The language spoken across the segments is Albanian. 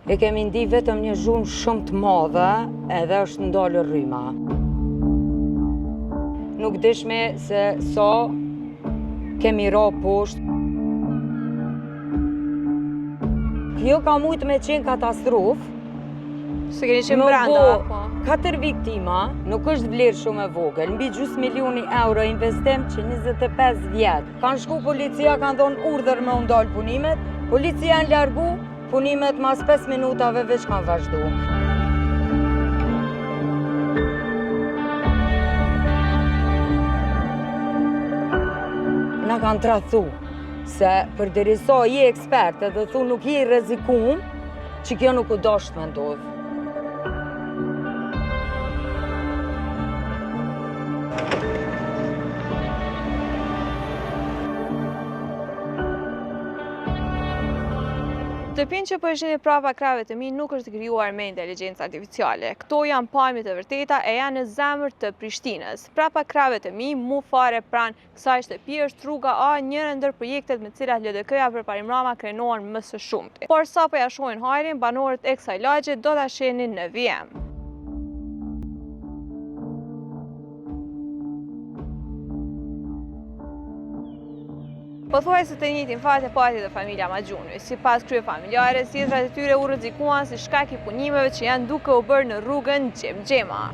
E kemi ndi vetëm një zhumë shumë të madhe edhe është ndalë rryma. Nuk dishme se sa kemi ra poshtë. Kjo ka mujtë me qenë katastrofë. Se keni qenë brenda, po. 4 viktima, nuk është vlerë shumë e vogël. Mbi gjysmë milioni euro investim që 25 vjetë. Kanë shku policia, kanë dhonë urdhër me u ndalë punimet. Policia në largu, punimet mas 5 minutave veç kanë vazhdu. Na kanë trathu se përderi sa je ekspert edhe thu nuk je rrezikum, që kjo nuk u dosht me ndodhë. Shtëpinë që po e shihni prapa krave të mi nuk është krijuar me inteligjencë artificiale. Këto janë pamjet e vërteta e janë në zemër të Prishtinës. Prapa krave të mi, mu fare pranë kësaj shtëpi është rruga A, njëra ndër projektet me të cilat LDK-ja për parim Rama krenohen më së shumti. Por sa po ja shohin hajrin, banorët e kësaj lagje do ta shehin në VM. Pothuajse të njëjtin fat e pati dhe familja Maxhuni. Sipas kryefamiljare, thjeshtrat e tyre u rrezikuan si shkak i punimeve që janë duke u bërë në rrugën Xhemxhema.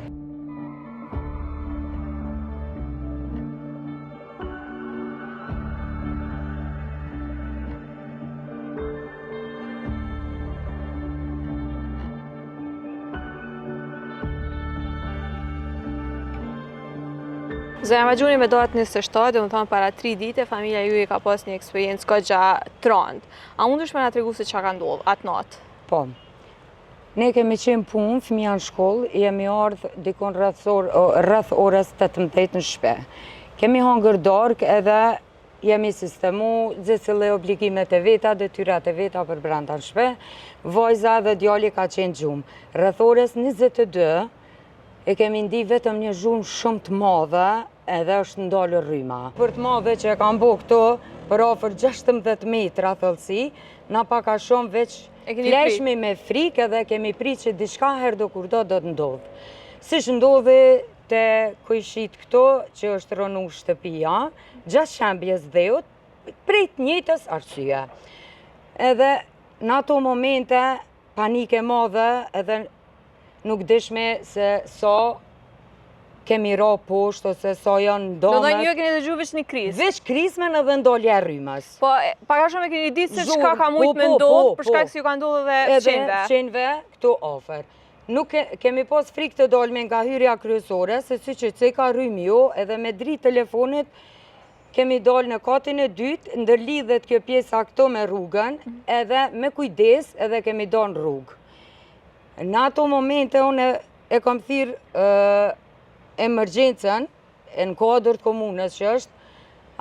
Zonja Maxhuni me datë 27, dhe më thonë para 3 dite, familja ju i ka pas një eksperiencë goxha trondë. A mundesh me na tregu se çka ka ndodhur atë natë? Po. Ne kemi qenë punë, fëmija në shkollë, jemi ardhë dikon rreth orës 18 në shpe. Kemi hangër darkë edhe jemi sistemu gjithësile obligimet e veta, detyrat e veta për brenda në shpe. Vajza dhe djali ka qenë gjumë. Rreth orës 22, e kemi ndi vetëm një zhumë shumë të madhe edhe është ndalë rryma. Për të madhe që e kam bo këto për afër 16 metra thellësi, na pa ka shumë veç fleshmi me frikë edhe kemi pri që diçka herë do kur do të ndodhë. Siç ndodhi te kujshit këto që është rënu shtëpia, 6 shembjes dheut, prej të njëjtës arsye. Edhe në ato momente panike madhe edhe nuk dishme se sa kemi ra poshtë ose sa janë ndomet. Do dhe një e keni dëgju veç një krizë? Veç krizmen edhe ndolja e rrymës. Po, paka shumë e keni ditë se çka ka mujtë me ndodhë, për shkak se ju ka ndodhë edhe fqenjve. Edhe fqenjve këtu afer. Nuk kemi pas frikë të dolme nga hyrja kryesore, se si që ceka rrymi jo, edhe me dritë telefonit kemi dalë në katin e dytë, ndërlidhet kjo pjesa këto me rrugën, edhe me kujdes edhe kemi dalë në rrugë. Në ato momente unë e kam thirë emergjencën në kuadër të komunës që është,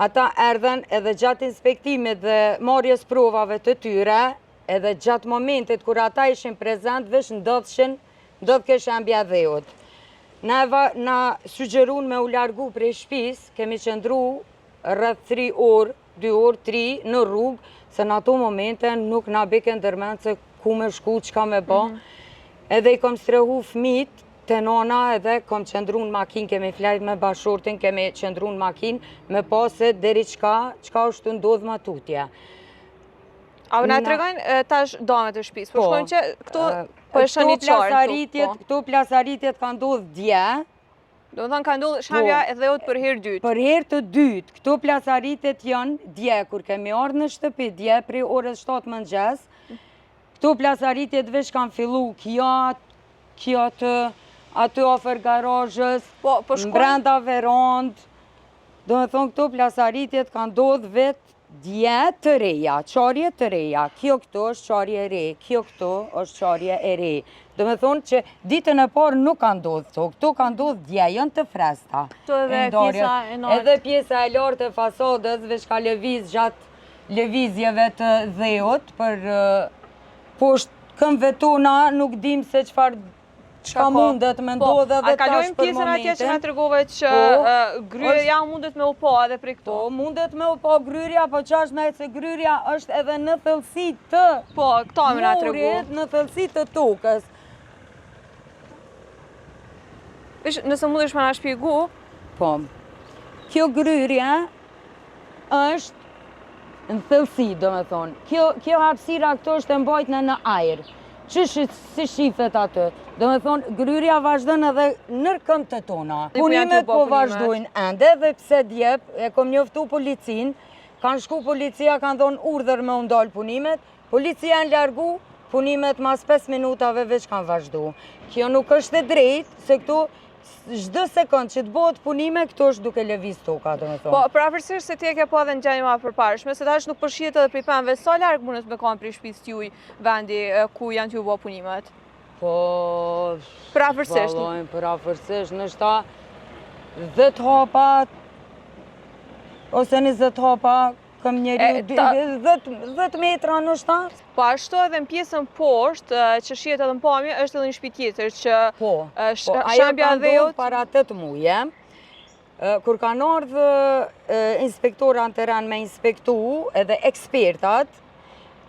ata erdhen edhe gjatë inspektimit dhe marrjes provave të tyre, edhe gjatë momentit kur ata ishin prezent, veç ndodhë shembja dheut. Na sugjerun me u largu prej shtëpis, kemi qëndru rreth 3 orë, 2 orë, 3 në rrugë, se në ato momente nuk na beke ndërmend se ku me shku, çka me ba. Edhe i kom strehu fëmijët të nana edhe kom qëndru në makinë, kemi flajt me bashortin, kemi qëndru në makinë, me pase deri çka është ndodhë ma tutje. A na tregojnë tash damet e shtëpisë, por shkojnë që këto po e shani qartë. Këto plasaritjet kanë ndodhë dje. Do të thënë ka ndodhur shambja e dheut për herë dytë. Për herë të dytë, këto plasaritjet janë dje, kur kemi ardhur në shtëpi dje, prej orës 7 mëngjes. Këto plasaritjet veç kanë fillu kjo aty ofër garazhës, brenda verandë. Do të thonë këto plasaritjet kanë ndodhur vetë dje të reja, qarje të reja. Kjo këto është qarje e re, kjo këto është qarje e re. Do me thonë që ditën e parë nuk ka ndodhë këto, këto ka ndodhë dje, janë të fresta. Këto edhe pjesa e lartë. Edhe pjesa e lartë e fasadës, veç ka lëviz gjatë lëvizjeve të dheut, për poshtë këmbëve tona nuk dim se çfarë çka mundet me ndodhe dhe tash për momentin. A kalojmë pjesën atje që na tregove që gryrja mundet me u pa edhe prej këtu. Po, mundet me u pa gryrja, po ç'është me se gryrja është edhe në thellësi të këto më na tregu. Në thellësi të tokës. Nëse mundesh më na shpjegu. Po. Kjo gryrja është në thellësi, domethënë. Kjo hapësira këto është e mbajtën në ajër. Si shifet aty. Domethënë, gryrja vazhdon edhe nër këmbët tona. Punimet po vazhdojnë ende dhe pse djep, e kom njoftu policin, kanë shku policia, kanë thonë urdhër me u ndal punimet, policia janë largu, punimet mas 5 minutave veç kanë vazhdu. Kjo nuk është e drejtë, se këtu çdo sekond që të bëhet punime, këto është duke lëviz toka, domethënë. Po, pravarësisht se ti e ke pa edhe në gjendje më përparshme, se tash nuk përshihet edhe prej pemëve, sa larg mundet me kanë prej shtëpisë tuaj vendi ku janë t'ju bë punimet? Po, pravarësisht. Pravarësisht, nështë 10 hapa ose 20 hapa këm njeri 10 metra nështë. Po ashtu edhe në pjesën poshtë, që shihet edhe në pamje, është edhe një shtëpi tjetër që shambja dhe ndodhur para 8 muaje, kur kanë ardhur inspektora në terren me inspektu edhe ekspertat,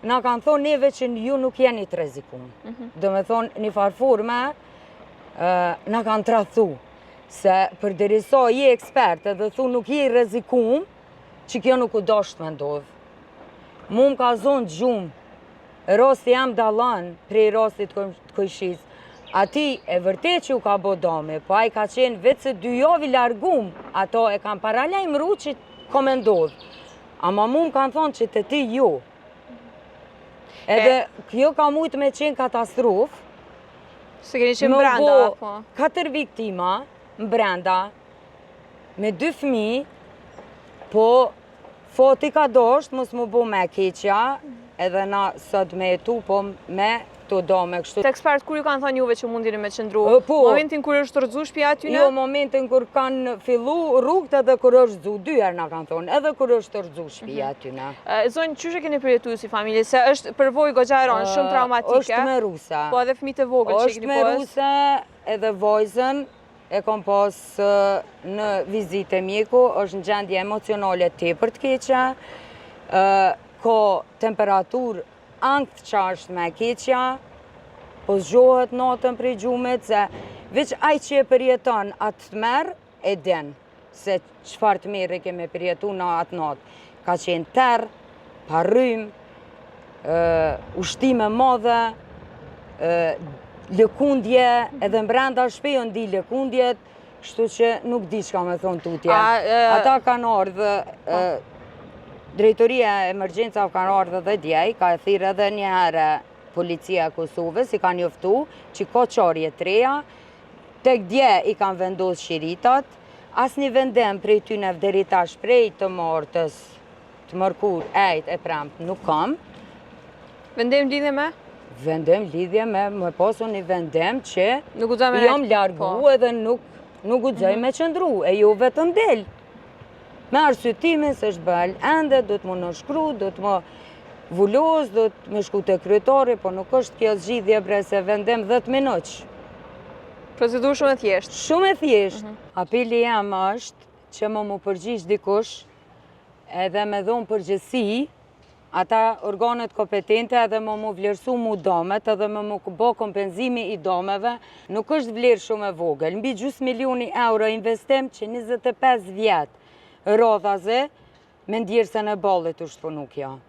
na kanë thonë neve që ju nuk jeni të rrezikum. Do me thonë një farforme, na kanë tradhtu, se përderisa je ekspert edhe thu nuk je i rrezikum, që kjo nuk u dosht me ndodhë. Mu më ka zonë gjumë, rasti jam dalan prej rastit të Kojshis. Ati e vërtet që u ka bo dame, po a i ka qenë vetë se 2 javë i largum, ato e kanë paralajmëru që ka me ndodhë. Ama mu më kanë thonë që të ti jo. Edhe kjo ka mujtë me qenë katastrofë. Se keni qenë brenda, po. 4 viktima në brenda, me 2 fëmijë, po foti ka dosht, mos mu bo me keqja, edhe na sot me jetu, po me këto dame kështu. Të ekspert, kur ju kanë thonë juve që mundini me qëndru? Momentin kur është rëdzu shtëpia aty në? Jo, momentin kur kanë fillu rrugët edhe kur është rëdzu, 2 herë na kanë thonë, edhe kur është rëdzu shtëpia aty në. Zonjë, qyshe keni përjetu si familje, se është përvoj gogjaron, shumë traumatike? është me ruse. Po edhe fëmijët e vogël që keni është me ruse edhe vojzën, e kom pas në vizite mjeku, është në gjendje emocionale tepër të keqe, ka temperatur angth qa është me keqja, po zgjohet natën prej gjumet, se veç aj që e përjeton atë të merë, e den, se qëfar të merë e keme përjetu në atë natë. Ka qenë terë, parrym, ushtime madhe, lëkundje, edhe mbrenda shpejo ndi lëkundjet, kështu që nuk di që ka me thonë tutje. Ata kanë ardhë, Drejtoria e emergjenca kanë ardhë dhe djej, ka e thirë edhe një herë policia e Kosovës, i kanë njoftu që ka qarje të reja, tek dje i kanë vendosë shiritat, as një vendem prej tyne deri tash prej të martës, të mërkur, e premt, nuk kam. Vendem lidhje me? Vendem lidhje me, më pasu një vendem që jam largu edhe nuk guxoj me qëndru, e jo vetëm del. Me arsyetimin se është bëll ende, do të më nënshkru, do të më vulloz, do të më shku të kryetari, po nuk është kjo zgjidhje bre se vendem 10 minutë. Procedur shumë e thjeshtë. Shumë e thjeshtë. Apeli jam është që më përgjish dikush edhe me dhonë përgjësi, ata organet kompetente edhe më vlerësu mu damet edhe më bo kompenzimi i dameve, nuk është vlerë shumë e vogël. Mbi gjusë milioni euro investim që 25 vjetë rrodhaze me ndjerësën e ballit u shtë punukja.